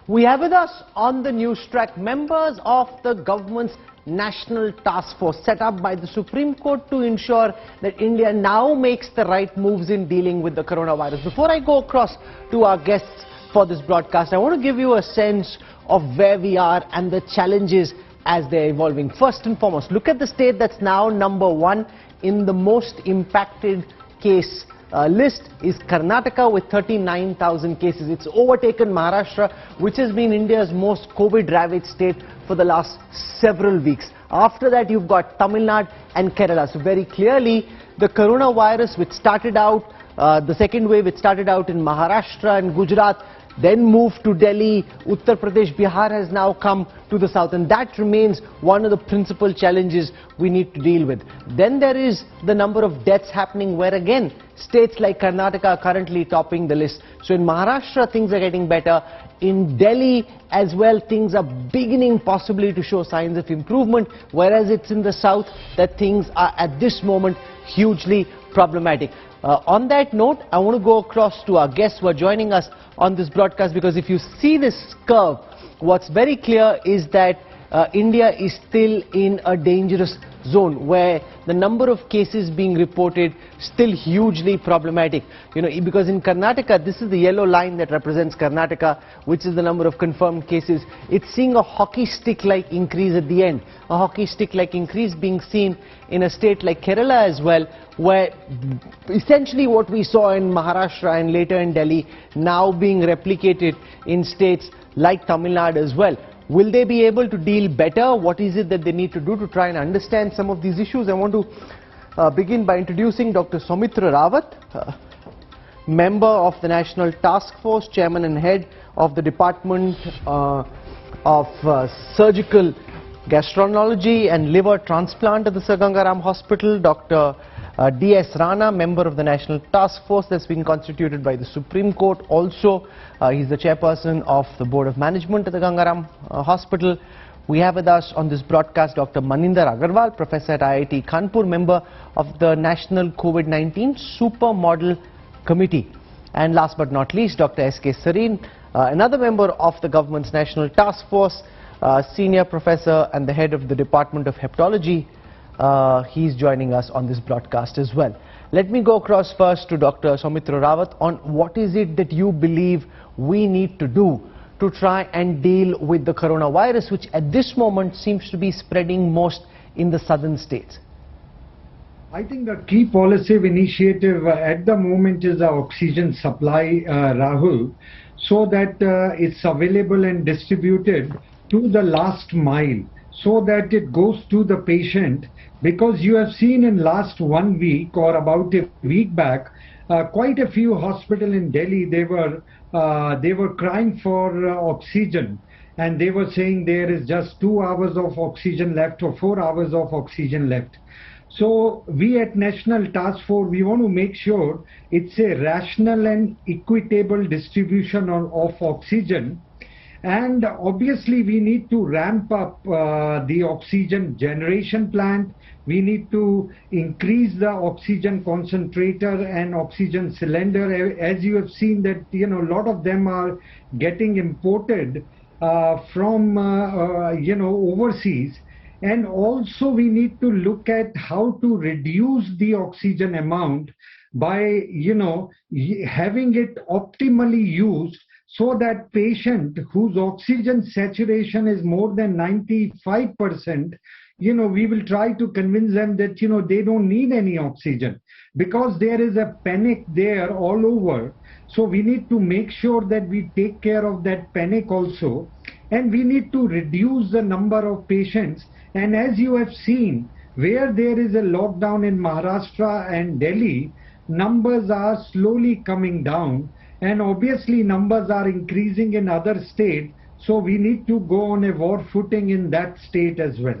We have with us on the Newstrack members of the government's National Task Force set up by the Supreme Court to ensure that India now makes the right moves in dealing with the coronavirus. Before I go across to our guests for this broadcast, I want to give you a sense of where we are and the challenges as they're evolving. First and foremost, look at the state that's now number one in the most impacted case list is Karnataka with 39,000 cases. It's overtaken Maharashtra, which has been India's most COVID-ravaged state for the last several weeks. After that, you've got Tamil Nadu and Kerala. So very clearly, the coronavirus, which started out, the second wave, it started out in Maharashtra and Gujarat, then moved to Delhi, Uttar Pradesh, Bihar has now come to the south, and that remains one of the principal challenges we need to deal with. Then there is the number of deaths happening, where again states like Karnataka are currently topping the list. So in Maharashtra things are getting better. In Delhi as well, things are beginning possibly to show signs of improvement, whereas it's in the south that things are at this moment hugely problematic. On that note, I want to go across to our guests who are joining us on this broadcast, because if you see this curve, what's very clear is that India is still in a dangerous zone where the number of cases being reported still hugely problematic. You know, because in Karnataka, this is the yellow line that represents Karnataka, which is the number of confirmed cases. It's seeing a hockey stick-like increase at the end. A hockey stick-like increase being seen in a state like Kerala as well, where essentially what we saw in Maharashtra and later in Delhi now being replicated in states like Tamil Nadu as well. Will they be able to deal better? What is it that they need to do to try and understand some of these issues? I want to begin by introducing Dr. Saumitra Rawat, member of the National Task Force, chairman and head of the Department of Surgical Gastroenterology and Liver Transplant at the Ganga Ram Hospital. Dr. D.S. Rana, member of the National Task Force that's been constituted by the Supreme Court. Also, he's the chairperson of the Board of Management at the Ganga Ram Hospital. We have with us on this broadcast Dr. Maninder Agarwal, professor at IIT Kanpur, member of the National COVID-19 Supermodel Committee. And last but not least, Dr. S.K. Sareen, another member of the government's National Task Force, senior professor and the head of the Department of Hepatology. He's joining us on this broadcast as well. Let me go across first to Dr. Saumitra Rawat on what is it that you believe we need to do to try and deal with the coronavirus, which at this moment seems to be spreading most in the southern states. I think the key policy initiative at the moment is the oxygen supply, Rahul, so that it's available and distributed to the last mile, so that it goes to the patient. Because you have seen in last 1 week or about a week back, quite a few hospitals in Delhi, they were crying for oxygen, and they were saying there is just 2 hours of oxygen left or 4 hours of oxygen left. So we at National Task Force, we want to make sure it's a rational and equitable distribution of oxygen. And obviously we need to ramp up the oxygen generation plant. We need to increase the oxygen concentrator and oxygen cylinder. As you have seen that, you know, a lot of them are getting imported from, overseas. And also we need to look at how to reduce the oxygen amount by, having it optimally used, so that patient whose oxygen saturation is more than 95%, we will try to convince them that, they don't need any oxygen, because there is a panic there all over. So we need to make sure that we take care of that panic also, and we need to reduce the number of patients. And as you have seen, where there is a lockdown in Maharashtra and Delhi, numbers are slowly coming down. And obviously numbers are increasing in other states, so we need to go on a war footing in that state as well.